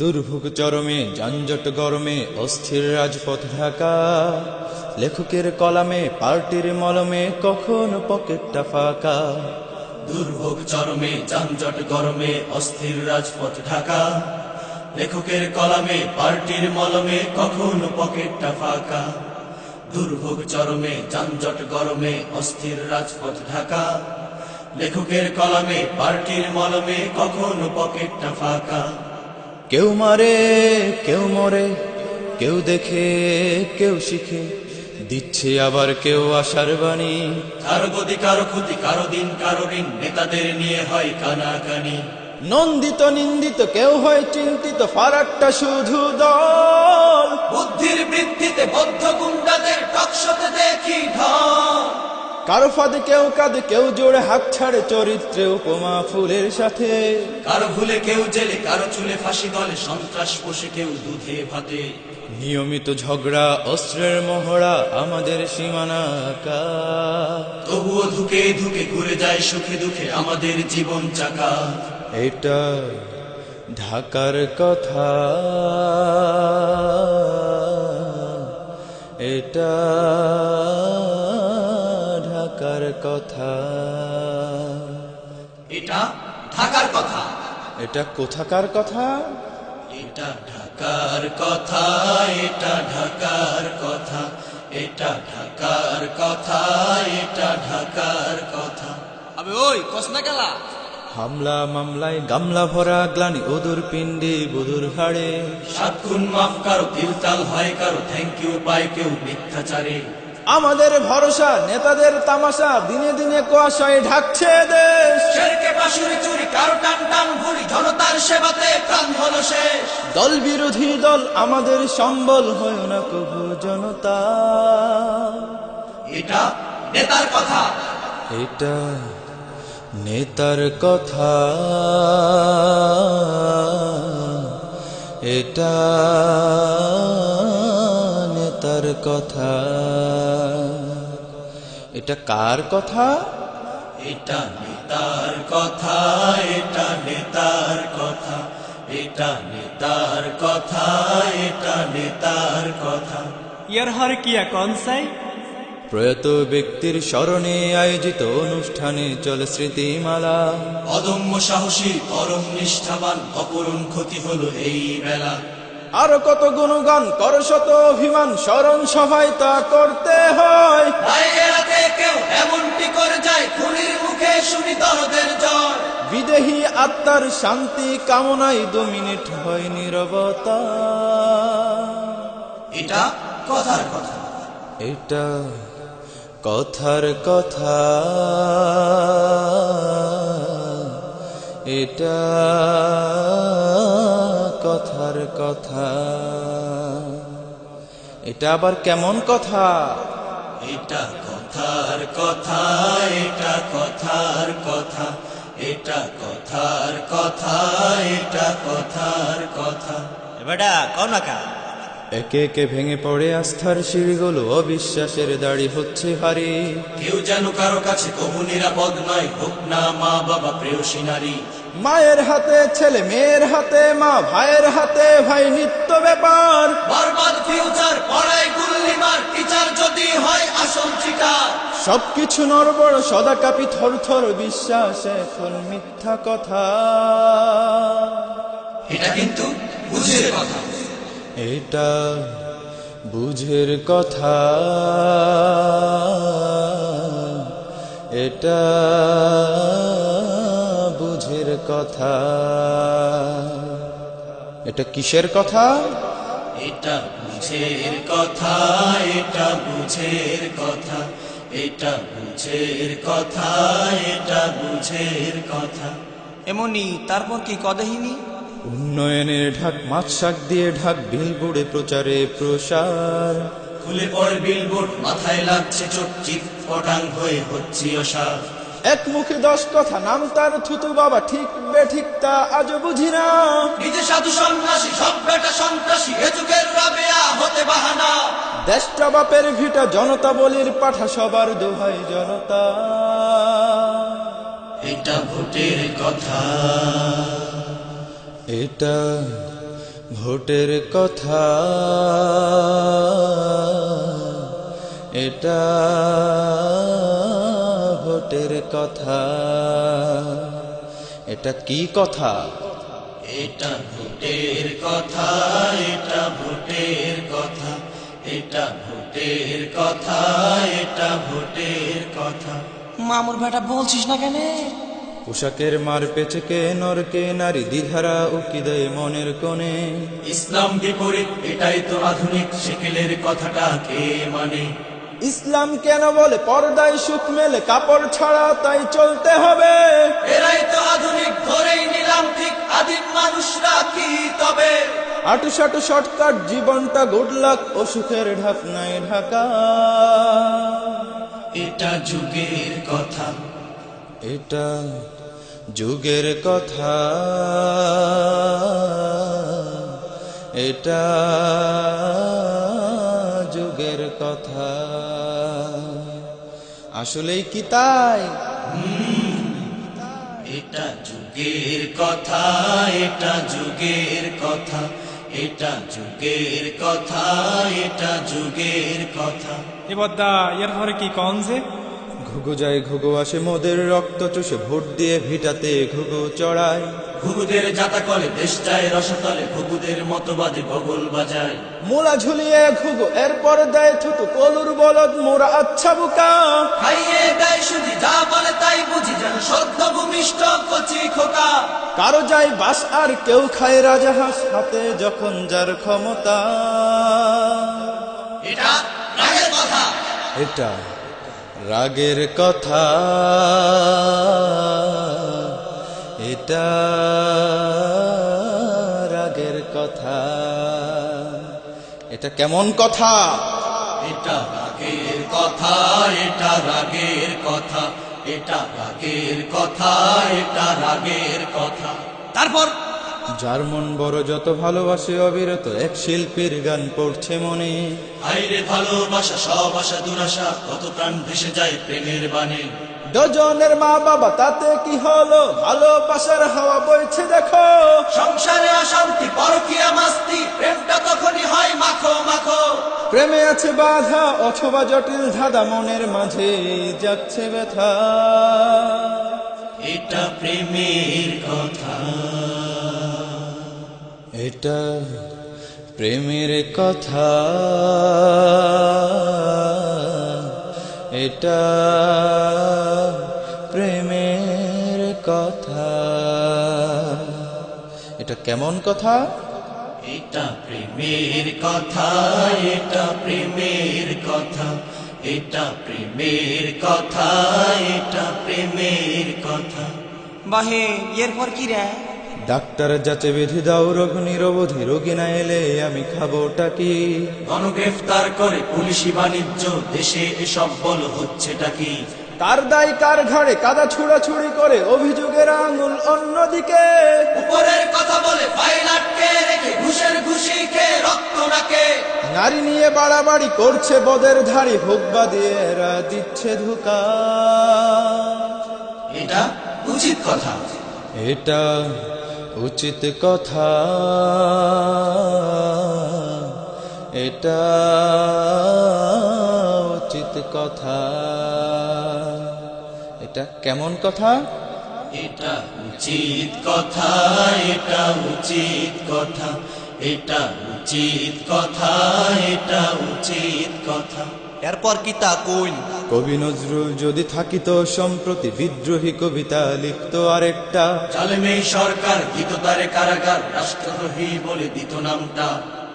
দুর্ভোগ চরমে যানজট গরমে অস্থির রাজপথ ঢাকা, লেখকের কলামে পার্টির মলমে কখন পকেটটা ফাঁকা। দুর্ভোগ চরমে যানজট গরমে অস্থির রাজপথ ঢাকা, লেখকের কলামে পার্টির মলমে কখন পকেটটা ফাঁকা। দুর্ভোগ চরমে যানজট গরমে অস্থির রাজপথ ঢাকা, লেখকের কলামে পার্টির মলমে কখন পকেটটা ফাঁকা। কেউ মারে কেউ মরে, কেউ দেখে কেউ শিখে, দিচ্ছে আবার কেউ আশার বাণী। কারো গতি কারো ক্ষতি কারো দিন কারো ঋণ, নেতাদের নিয়ে হয় কানাকানি। নন্দিত নিন্দিত কেউ হয় চিন্তিত, ফারাকটা শুধু দল। বুদ্ধির বৃদ্ধিতে বদ্ধ গুন্ডাদের টকশোতে দেখি ঢল। কারো ফাঁদে কেউ কাঁদে, কেউ জোরে হাত ছাড়ে চরিত্রে উপমা ফুলের সাথে। কারো ভুলে কেউ জেলে কারো চুলে ফাঁসি দলে, সন্ত্রাস পোষে কেউ দুধে ভাতে। নিয়মিত ঝগড়া অস্ত্রের মহড়া আমাদের সীমানা আঁকা। তবুও ধুকে ধুকে ঘুরে যায় সুখে দুঃখে আমাদের জীবন চাকা। এটা ঢাকার কথা, এটা ঢাকার কথা। এটা ঢাকার কথা, এটা কোথাকার কথা? এটা ঢাকার কথা, এটা ঢাকার কথা, এটা ঢাকার কথা, এটা ঢাকার কথা। আবে ওই কসনা গেলা হামলা মামলায় গামলা ভরা গ্লানি ওদুর পিণ্ডে বধুর হাড়ে। সাত খুন মাফ কারো তিলতাল হয় কারো থ্যাংক ইউ পায় কেউ মিথ্যাচারে। আমাদের ভরসা নেতাদের তামাশা, দিনে দিনে কুয়াশায় ঢাকছে দেশ। শেরকে বাঁশুরি চুরি কারো টান টান ভুলি, জনতার সেবাতে প্রাণ হলো শেষ। দল বিরোধী দল আমাদের সম্বল হয় না কভু জনতা। এটা নেতার কথা, এটা নেতার কথা, এটা নেতার কথা। এটা কার কথা? এটা নেতার কথা, এটা নেতার কথা, এটা নেতার কথা, এটা নেতার কথা। ইয়ার হর কিয়া কনসাই প্রয়াত ব্যক্তির স্মরণে আয়োজিত অনুষ্ঠানে চলে স্মৃতিমালা। অদম্য সাহসী পরম নিষ্ঠাবান অপরণ ক্ষতি হলো এই বেলা। আরো কত গুণগান কর শত অভিমান, স্মরণ সভায় তা করতে হয়। রায় এড়াতে কেউ এমনটি করে যায়, খুনির মুখে শুনি দরদের জয়। বিদেহী আত্মার শান্তি কামনায় 2 মিনিট হয় নীরবতা। এটা কথার কথা, এটা কথার কথা, এটা কথার কথা। এটা আবার কেমন কথা? এটা কথার কথা, এটা কথার কথা, এটা কথার কথা, এটা কথার কথা। বেটা কও না কা একে একে ভেঙে পড়ে আস্থার সিঁড়িগুলো, অবিশ্বাসের দাড়ি হচ্ছে ভারী। কেউ যেন কারো কাছে কবু নিরাপদ নয়, হোক না মা বাবা প্রেয়সী নারী। মায়ের হাতে ছেলে, মেয়ের হাতে মা, ভাইয়ের হাতে ভাই, নিত্য ব্যাপার। বরবাদ ফিউচার পড়ায় গুল্লিমার, টিচার যদি হয় আসল চিটার। সবকিছু নড়বড় সদা কাপি থর থর, বিশ্বাস এখন মিথ্যা কথা। এটা কিন্তু বুঝের কথা, এটা বুঝের কথা, এটা বুঝের কথা। এটা কিসের কথা? এটা বুঝের কথা, এটা বুঝের কথা, এটা বুঝের কথা, এটা বুঝের কথা। এমনি তারপর কি কদেহিনী উন্নয়নের ঢাক, মাছ শাক দিয়ে ঢাক, বিলবোর্ডে প্রচারে প্রসার। খুলে পড়ে বিলবোর্ড, মাথায় লাগছে চোট, চিৎ পটাং হয়ে হচ্ছি অসার। এক মুখে 10 কথা, নাম তার থুতু বাবা, ঠিক বেঠিক তা আজ বুঝি না। নিজে সাধু সন্ন্যাসী সব বেটা সন্ত্রাসী, এ যুগের রাবেয়া হতে বাহানা। দেশটা বাপের ভিটা, জনতা বলির পাঠা, সবার দোহাই জনতা। এটা ভোটের কথা, এটা ভোটের কথা, এটা ভোটের কথা। এটা কি কথা? এটা ভোটের কথা, এটা ভোটের কথা, এটা ভোটের কথা, এটা ভোটের কথা। মামুর বেটা বলছিস না কেন? পোশাকের মার পেছকে নরকে নারী দ্বিধারা উকি দেয় মনের কোণে। ইসলাম বিপরীত, এটাই তো আধুনিক, সেকেলের কথাটা কে মানে? ইসলাম কেন বলে পর্দায় সুখ মেলে, কাপড় ছাড়া তাই চলতে হবে। এরাই তো আধুনিক, ধরেই নিলাম ঠিক, আদিম মানুষরা কি তবে? আটু সাটু শর্টকাট জীবনটা গুড লাক, অসুখের ঢাকনায় ঢাকা। এটা যুগের কথা, এটা যুগের কথা, এটা যুগের কথা। আসলেই কি তাই? এটা যুগের কথা, এটা যুগের কথা, এটা যুগের কথা, এটা যুগের কথা। এবার দা এর পরে কি কন যে? ঘুঘু যায় ঘুঘু আসে, মোদের রক্ত চুষে ভোট দিয়ে ভিটাতে ঘুঘু চড়ায়। ঘুঘুদের যাতা করে দেশ যায় রসতলে, ঘুঘুদের মতবাদে বগল বাজায়। মোলা ঝুলিয়ে ঘুঘু এরপর দেয় থুতু, কলুর বলদ মোরা আচ্ছা বুকা। খাইয়ে দেয় শুধু যা বলে তাই বুঝি, যেন সদ্য ভূমিষ্ঠ কচি খোকা। কারো যায় বাস আর কেউ খায় রাজাহাঁস, হাতে যখন যার ক্ষমতা। এটা রাগের কথা, এটা রাগের কথা, এটা রাগের কথা। এটা কেমন কথা? এটা রাগের কথা, এটা রাগের কথা, এটা রাগের কথা, এটা রাগের কথা। তারপর যার মন বড় যত ভালোবাসে অবিরত, এক শিল্পীর গান পড়ছে মনে। হাইরে ভালোবাসা, সব আশা দুরাশা, কত প্রাণ ভেসে যায় প্রেমের বাণে। ডজনের মা বাবা তাতে কি হলো, ভালোবাসার হাওয়া বইছে দেখো। সংসারে অশান্তি, পরকীয়া মাস্তি, প্রেমটা তখনই হয় মাখো মাখো। প্রেমে আছে বাধা অথবা জটিল ধাঁধা, মনের মাঝে যাচ্ছে ব্যথা। এটা প্রেমের কথা, এটা প্রেমের কথা, এটা প্রেমের কথা। এটা কেমন কথা? এটা প্রেমের কথা, এটা প্রেমের কথা, এটা প্রেমের কথা, এটা প্রেমের কথা। বাহে এরপর কি রে? ডাক্তার যাচে বিধি দাও, রোগ নিরবধি, রোগী না এলে আমি খাবোটা কি? গণগ্রেফতার করে পুলিশি বাণিজ্য, দেশে এসব বল হচ্ছেটা কি? কার দায় কার ঘাড়ে, কাদা ছুড়াছুড়ি করে, অভিযোগের আঙুল অন্যদিকে। উপরের কথা বলে ফাইল আটকে রেখে, ঘুষের ঘুষি খেয়ে রক্ত নাকে। নারী নিয়ে বাড়াবাড়ি করছে বদের ধারি, হোক বা দিয়ে এরা দিচ্ছে ধোকা। এটা উচিত কথা, এটা উচিত কথা, এটা উচিত কথা। এটা কেমন কথা? এটা উচিত কথা, এটা উচিত কথা, এটা উচিত কথা, এটা উচিত কথা। এরপর কি তা কইন? কবি নজরুল যদি থাকিত সম্প্রতি, বিদ্রোহী কবিতা লিখত আরেকটা। জালেমে সরকার দিত তারে কারাগার, রাষ্ট্রদ্রোহী বলে দিত নামটা।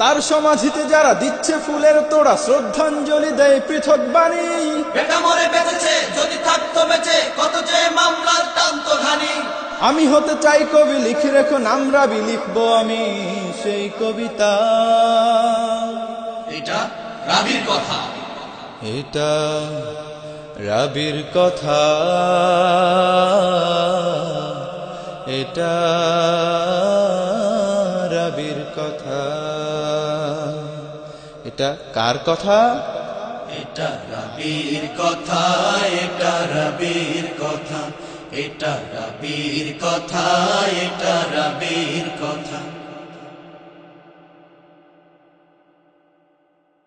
তার সমাধিতে যারা দিচ্ছে ফুলের তোড়া, শ্রদ্ধাঞ্জলি দেয় পৃথক বাণী। বেটা মরে বেঁচেছে, যদি থাকতো বেঁচে, কত যে মামলার টান্ত ঘানি। আমি হতে চাই কবি, লিখে রেখো নাম রাবি, লিখবো আমি সেই কবিতা। এটা রাবির কথা, এটা রাবির কথা, এটা রাবির কথা। এটা কার কথা? এটা রাবির কথা, এটা রাবির কথা, এটা রাবির কথা, এটা রাবির কথা।